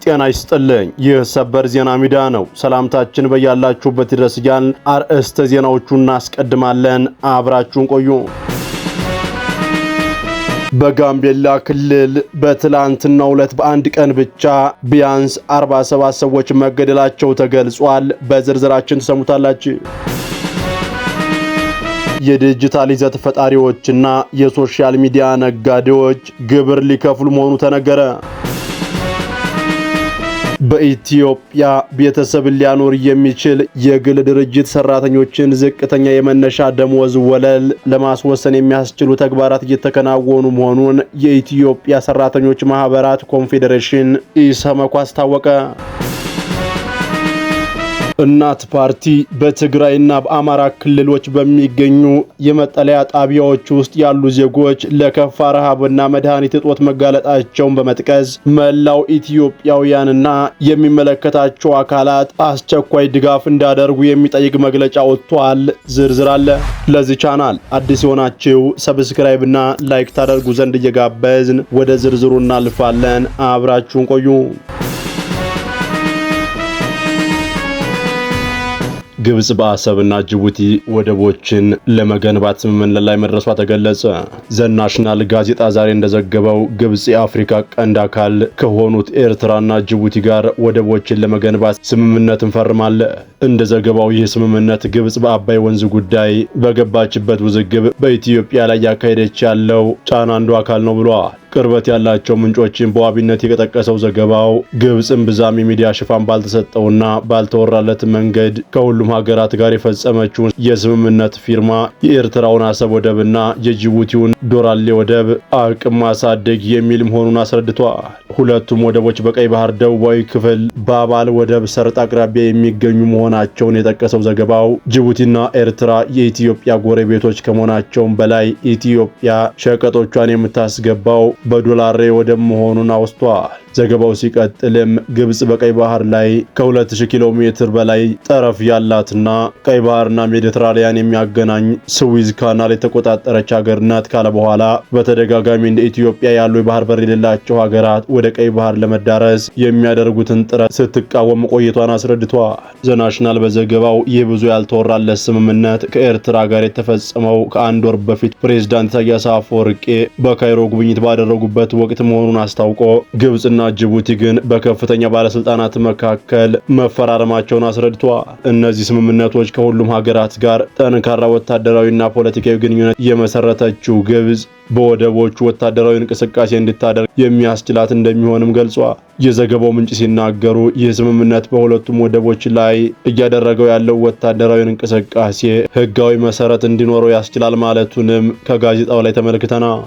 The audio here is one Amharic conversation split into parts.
ጤና ይስጥልኝ። ይህ ሰበር ዜና ሚዲያ ነው። ሰላምታችን በያላችሁበት ድረስ እያልን አርዕስተ ዜናዎቹን እናስቀድማለን። አብራችሁን ቆዩ። በጋምቤላ ክልል በትላንትናው ዕለት በአንድ ቀን ብቻ ቢያንስ 47 ሰዎች መገደላቸው ተገልጿል። በዝርዝራችን ተሰሙታላችሁ። የዲጂታል ይዘት ፈጣሪዎችና የሶሻል ሚዲያ ነጋዴዎች ግብር ሊከፍሉ መሆኑ ተነገረ። በኢትዮጵያ ቤተሰብን ሊያኖር የሚችል የግል ድርጅት ሰራተኞችን ዝቅተኛ የመነሻ ደሞዝ ወለል ለማስወሰን የሚያስችሉ ተግባራት እየተከናወኑ መሆኑን የኢትዮጵያ ሰራተኞች ማህበራት ኮንፌዴሬሽን ኢሰመኮ አስታወቀ። እናት ፓርቲ በትግራይና በአማራ ክልሎች በሚገኙ የመጠለያ ጣቢያዎች ውስጥ ያሉ ዜጎች ለከፋ ረሃብና መድኃኒት እጦት መጋለጣቸውን በመጥቀስ መላው ኢትዮጵያውያንና የሚመለከታቸው አካላት አስቸኳይ ድጋፍ እንዲያደርጉ የሚጠይቅ መግለጫ ወጥቷል። ዝርዝር አለ። ለዚህ ቻናል አዲስ የሆናችሁ ሰብስክራይብ እና ላይክ ታደርጉ ዘንድ እየጋበዝን ወደ ዝርዝሩ እናልፋለን። አብራችሁን ቆዩ። ግብጽ በአሰብና ጅቡቲ ወደቦችን ለመገንባት ስምምነት ላይ መድረሷ ተገለጸ። ዘናሽናል ጋዜጣ ዛሬ እንደዘገበው ግብጽ የአፍሪካ ቀንድ አካል ከሆኑት ኤርትራና ጅቡቲ ጋር ወደቦችን ለመገንባት ስምምነትን ፈርማለች። እንደ ዘገባው ይህ ስምምነት ግብጽ በአባይ ወንዝ ጉዳይ በገባችበት ውዝግብ በኢትዮጵያ ላይ ያካሄደች ያለው ጫና አንዱ አካል ነው ብሏል። ቅርበት ያላቸው ምንጮችን በዋቢነት የጠቀሰው ዘገባው ግብጽም ብዛም የሚዲያ ሽፋን ባልተሰጠውና ባልተወራለት መንገድ ከሁሉም ሀገራት ጋር የፈጸመችውን የስምምነት ፊርማ የኤርትራውን አሰብ ወደብና የጅቡቲውን ዶራሌ ወደብ አቅም ማሳደግ የሚል መሆኑን አስረድቷል። ሁለቱም ወደቦች በቀይ ባህር ደቡባዊ ክፍል በአባል ወደብ ሰርጥ አቅራቢያ የሚገኙ መሆናቸውን የጠቀሰው ዘገባው ጅቡቲና ኤርትራ የኢትዮጵያ ጎረቤቶች ከመሆናቸውም በላይ ኢትዮጵያ ሸቀጦቿን የምታስገባው በዶላሬ ወደብ መሆኑን አውስቷል። ዘገባው ሲቀጥልም ግብጽ በቀይ ባህር ላይ ከ2000 ኪሎ ሜትር በላይ ጠረፍ ያላትና ቀይ ባህርና ሜዲትራኒያን የሚያገናኝ ስዊዝ ካናል የተቆጣጠረች ሀገር ናት ካለ በኋላ በተደጋጋሚ እንደ ኢትዮጵያ ያሉ የባህር በር የሌላቸው ሀገራት ወደ ቀይ ባህር ለመዳረስ የሚያደርጉትን ጥረት ስትቃወም ቆይቷን አስረድቷል። ዘናሽናል በዘገባው ይህ ብዙ ያልተወራለት ስምምነት ከኤርትራ ጋር የተፈጸመው ከአንድ ወር በፊት ፕሬዝዳንት ኢሳያስ አፈወርቂ በካይሮ ጉብኝት ባደረጉበት ወቅት መሆኑን አስታውቆ ግብጽና ጅቡቲ ግን በከፍተኛ ባለስልጣናት መካከል መፈራረማቸውን አስረድቷል። እነዚህ ስምምነቶች ከሁሉም ሀገራት ጋር ጠንካራ ወታደራዊና ፖለቲካዊ ግንኙነት የመሰረተችው ግብጽ በወደቦቹ ወታደራዊ እንቅስቃሴ እንድታደርግ የሚያስችላት እንደሚሆንም ገልጿል። የዘገባው ምንጭ ሲናገሩ ይህ ስምምነት በሁለቱም ወደቦች ላይ እያደረገው ያለው ወታደራዊ እንቅስቃሴ ሕጋዊ መሰረት እንዲኖረው ያስችላል ማለቱንም ከጋዜጣው ላይ ተመልክተናል።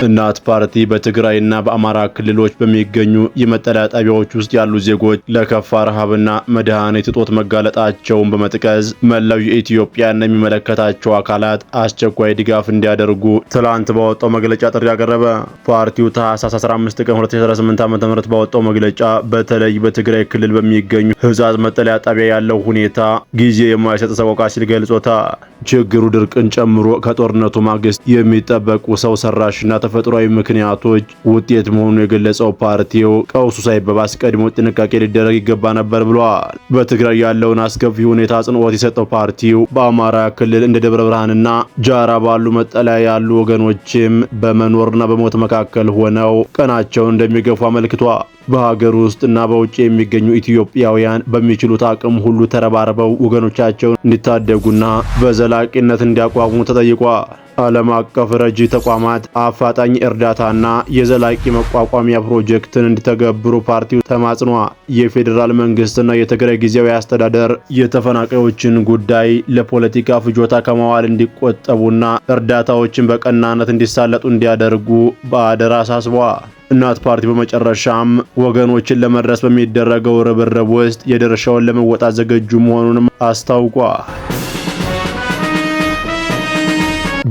እናት ፓርቲ በትግራይና በአማራ ክልሎች በሚገኙ የመጠለያ ጣቢያዎች ውስጥ ያሉ ዜጎች ለከፋ ረሃብና መድኃኒት እጦት መጋለጣቸውን በመጥቀስ መላው የኢትዮጵያና የሚመለከታቸው አካላት አስቸኳይ ድጋፍ እንዲያደርጉ ትላንት ባወጣው መግለጫ ጥሪ ያቀረበ። ፓርቲው ታህሳስ 15 ቀን 2018 ዓ.ም ባወጣው መግለጫ በተለይ በትግራይ ክልል በሚገኙ ህጻጽ መጠለያ ጣቢያ ያለው ሁኔታ ጊዜ የማይሰጥ ሰቆቃ ሲል ገልጾታል። ችግሩ ድርቅን ጨምሮ ከጦርነቱ ማግስት የሚጠበቁ ሰው ሰራሽና ተፈጥሯዊ ምክንያቶች ውጤት መሆኑን የገለጸው ፓርቲው ቀውሱ ሳይባባስ ቀድሞ ጥንቃቄ ሊደረግ ይገባ ነበር ብሏል። በትግራይ ያለውን አስከፊ ሁኔታ አጽንኦት የሰጠው ፓርቲው በአማራ ክልል እንደ ደብረ ብርሃንና ጃራ ባሉ መጠለያ ያሉ ወገኖችም በመኖርና በሞት መካከል ሆነው ቀናቸውን እንደሚገፉ አመልክቷል። በሀገር ውስጥና በውጭ የሚገኙ ኢትዮጵያውያን በሚችሉት አቅም ሁሉ ተረባርበው ወገኖቻቸውን እንዲታደጉና በዘላቂነት እንዲያቋቁሙ ተጠይቋል። ዓለም አቀፍ ረጂ ተቋማት አፋጣኝ እርዳታና የዘላቂ መቋቋሚያ ፕሮጀክትን እንዲተገብሩ ፓርቲው ተማጽኗል። የፌዴራል መንግስትና የትግራይ ጊዜያዊ አስተዳደር የተፈናቃዮችን ጉዳይ ለፖለቲካ ፍጆታ ከማዋል እንዲቆጠቡና እርዳታዎችን በቀናነት እንዲሳለጡ እንዲያደርጉ በአደራ አሳስበዋል። እናት ፓርቲ በመጨረሻም ወገኖችን ለመድረስ በሚደረገው ርብርብ ውስጥ የድርሻውን ለመወጣት ዝግጁ መሆኑንም አስታውቋል።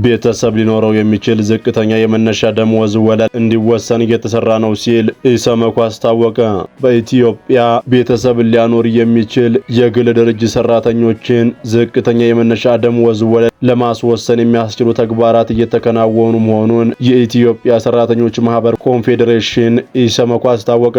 ቤተሰብ ሊኖረው የሚችል ዝቅተኛ የመነሻ ደሞዝ ወለል እንዲወሰን እየተሰራ ነው ሲል ኢሰመኮ አስታወቀ። በኢትዮጵያ ቤተሰብ ሊያኖር የሚችል የግል ድርጅት ሰራተኞችን ዝቅተኛ የመነሻ ደሞዝ ወለል ለማስወሰን የሚያስችሉ ተግባራት እየተከናወኑ መሆኑን የኢትዮጵያ ሰራተኞች ማህበር ኮንፌዴሬሽን ኢሰመኮ አስታወቀ።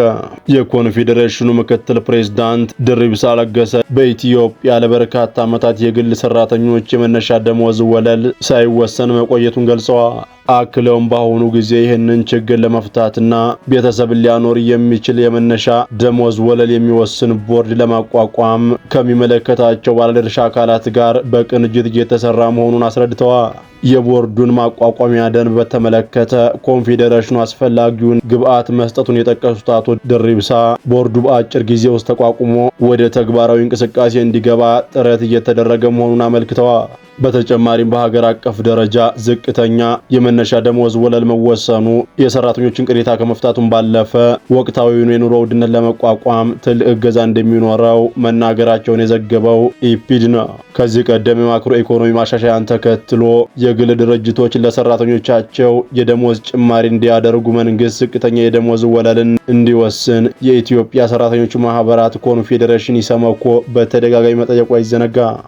የኮንፌዴሬሽኑ ምክትል ፕሬዝዳንት ድሪብሳ ለገሰ በኢትዮጵያ ለበርካታ ዓመታት የግል ሰራተኞች የመነሻ ደሞዝ ወለል ሳይወሰን መቆየቱን ገልጸዋል። አክለውም በአሁኑ ጊዜ ይህንን ችግር ለመፍታትና ቤተሰብን ሊያኖር የሚችል የመነሻ ደሞዝ ወለል የሚወስን ቦርድ ለማቋቋም ከሚመለከታቸው ባለድርሻ አካላት ጋር በቅንጅት እየተሰራ መሆኑን አስረድተዋል። የቦርዱን ማቋቋሚያ ደንብ በተመለከተ ኮንፌዴሬሽኑ አስፈላጊውን ግብዓት መስጠቱን የጠቀሱት አቶ ድሪብሳ ቦርዱ በአጭር ጊዜ ውስጥ ተቋቁሞ ወደ ተግባራዊ እንቅስቃሴ እንዲገባ ጥረት እየተደረገ መሆኑን አመልክተዋል። በተጨማሪም በሀገር አቀፍ ደረጃ ዝቅተኛ የመነሻ ደሞዝ ወለል መወሰኑ የሰራተኞችን ቅሬታ ከመፍታቱም ባለፈ ወቅታዊውን የኑሮ ውድነት ለመቋቋም ትልቅ እገዛ እንደሚኖረው መናገራቸውን የዘገበው ኢፒድ ነው። ከዚህ ቀደም የማክሮ ኢኮኖሚ ማሻሻያን ተከትሎ የግል ድርጅቶች ለሰራተኞቻቸው የደሞዝ ጭማሪ እንዲያደርጉ መንግስት ዝቅተኛ የደሞዝ ወለልን እንዲወስን የኢትዮጵያ ሰራተኞች ማህበራት ኮንፌዴሬሽን ኢሰመኮ በተደጋጋሚ መጠየቁ አይዘነጋም።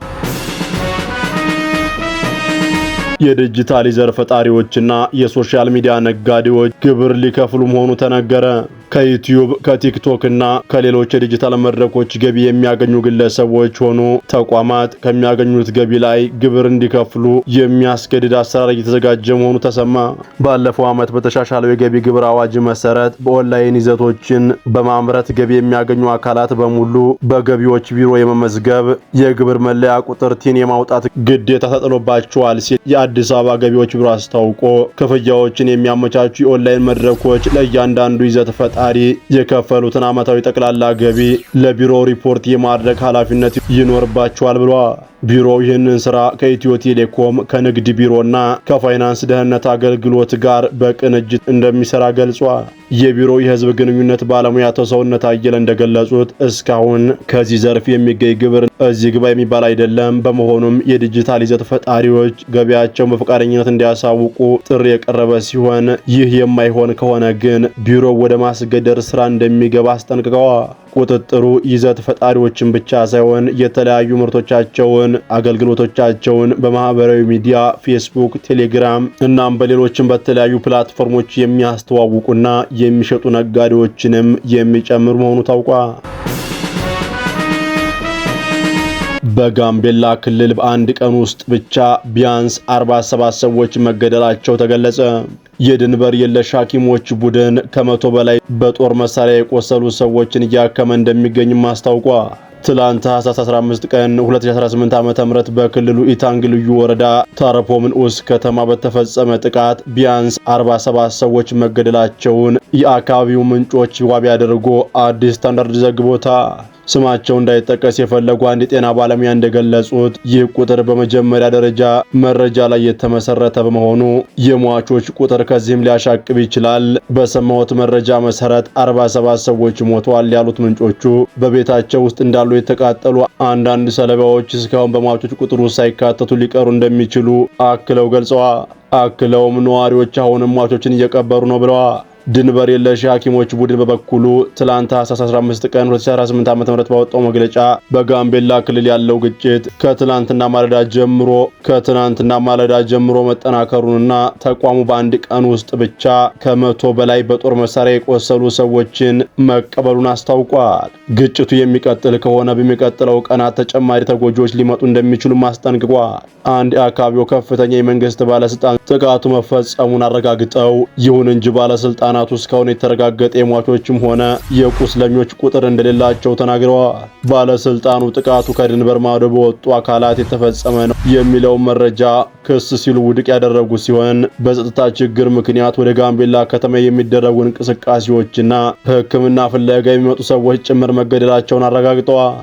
የዲጂታል ዘርፍ ፈጣሪዎችና የሶሻል ሚዲያ ነጋዴዎች ግብር ሊከፍሉ መሆኑ ተነገረ። ከዩቲዩብ ከቲክቶክ እና ከሌሎች የዲጂታል መድረኮች ገቢ የሚያገኙ ግለሰቦች ሆኑ ተቋማት ከሚያገኙት ገቢ ላይ ግብር እንዲከፍሉ የሚያስገድድ አሰራር እየተዘጋጀ መሆኑ ተሰማ። ባለፈው ዓመት በተሻሻለው የገቢ ግብር አዋጅ መሰረት በኦንላይን ይዘቶችን በማምረት ገቢ የሚያገኙ አካላት በሙሉ በገቢዎች ቢሮ የመመዝገብ የግብር መለያ ቁጥር ቲን የማውጣት ግዴታ ተጥሎባቸዋል ሲል የአዲስ አበባ ገቢዎች ቢሮ አስታውቆ ክፍያዎችን የሚያመቻቹ የኦንላይን መድረኮች ለእያንዳንዱ ይዘት ፈጣሪ የከፈሉትን ዓመታዊ ጠቅላላ ገቢ ለቢሮው ሪፖርት የማድረግ ኃላፊነት ይኖርባቸዋል ብሏል። ቢሮው ይህንን ስራ ከኢትዮ ቴሌኮም ከንግድ ቢሮና ከፋይናንስ ደህንነት አገልግሎት ጋር በቅንጅት እንደሚሰራ ገልጿል። የቢሮው የህዝብ ግንኙነት ባለሙያ አቶ ሰውነት አየለ እንደገለጹት እስካሁን ከዚህ ዘርፍ የሚገኝ ግብር እዚህ ግባ የሚባል አይደለም። በመሆኑም የዲጂታል ይዘት ፈጣሪዎች ገቢያቸውን በፈቃደኝነት እንዲያሳውቁ ጥሪ የቀረበ ሲሆን ይህ የማይሆን ከሆነ ግን ቢሮው ወደ ማስገደር ስራ እንደሚገባ አስጠንቅቀዋል። ቁጥጥሩ ይዘት ፈጣሪዎችን ብቻ ሳይሆን የተለያዩ ምርቶቻቸውን አገልግሎቶቻቸውን በማህበራዊ ሚዲያ ፌስቡክ፣ ቴሌግራም እናም በሌሎችም በተለያዩ ፕላትፎርሞች የሚያስተዋውቁና የሚሸጡ ነጋዴዎችንም የሚጨምር መሆኑ ታውቋል። በጋምቤላ ክልል በአንድ ቀን ውስጥ ብቻ ቢያንስ 47 ሰዎች መገደላቸው ተገለጸ። የድንበር የለሽ ሐኪሞች ቡድን ከ100 በላይ በጦር መሳሪያ የቆሰሉ ሰዎችን እያከመ እንደሚገኝም አስታውቋል። ትላንት ታህሳስ 15 ቀን 2018 ዓ.ም በክልሉ ኢታንግ ልዩ ወረዳ ታረፖም ንዑስ ከተማ በተፈጸመ ጥቃት ቢያንስ 47 ሰዎች መገደላቸውን የአካባቢው ምንጮች ዋቢ አድርጎ አዲስ ስታንዳርድ ዘግቦታል። ስማቸው እንዳይጠቀስ የፈለጉ አንድ የጤና ባለሙያ እንደገለጹት ይህ ቁጥር በመጀመሪያ ደረጃ መረጃ ላይ የተመሰረተ በመሆኑ የሟቾች ቁጥር ከዚህም ሊያሻቅብ ይችላል። በሰማሁት መረጃ መሰረት 47 ሰዎች ሞተዋል ያሉት ምንጮቹ በቤታቸው ውስጥ እንዳሉ የተቃጠሉ አንዳንድ ሰለባዎች እስካሁን በሟቾች ቁጥር ውስጥ ሳይካተቱ ሊቀሩ እንደሚችሉ አክለው ገልጸዋል። አክለውም ነዋሪዎች አሁንም ሟቾችን እየቀበሩ ነው ብለዋል። ድንበር የለሽ ሐኪሞች ቡድን በበኩሉ ትላንት ታህሳስ 15 ቀን 2018 ዓ.ም ባወጣው መግለጫ በጋምቤላ ክልል ያለው ግጭት ከትናንትና ማለዳ ጀምሮ መጠናከሩንና ተቋሙ በአንድ ቀን ውስጥ ብቻ ከ100 በላይ በጦር መሳሪያ የቆሰሉ ሰዎችን መቀበሉን አስታውቋል። ግጭቱ የሚቀጥል ከሆነ በሚቀጥለው ቀናት ተጨማሪ ተጎጂዎች ሊመጡ እንደሚችሉ አስጠንቅቋል። አንድ የአካባቢው ከፍተኛ የመንግስት ባለስልጣን ጥቃቱ መፈጸሙን አረጋግጠው ይሁን እንጂ ባለስልጣናቱ እስካሁን የተረጋገጠ የሟቾችም ሆነ የቁስለኞች ቁጥር እንደሌላቸው ተናግረዋል። ባለስልጣኑ ጥቃቱ ከድንበር ማዶ በወጡ አካላት የተፈጸመ ነው የሚለውን መረጃ ክስ ሲሉ ውድቅ ያደረጉ ሲሆን በጸጥታ ችግር ምክንያት ወደ ጋምቤላ ከተማ የሚደረጉ እንቅስቃሴዎችና ሕክምና ፍለጋ የሚመጡ ሰዎች ጭምር መገደላቸውን አረጋግጠዋል።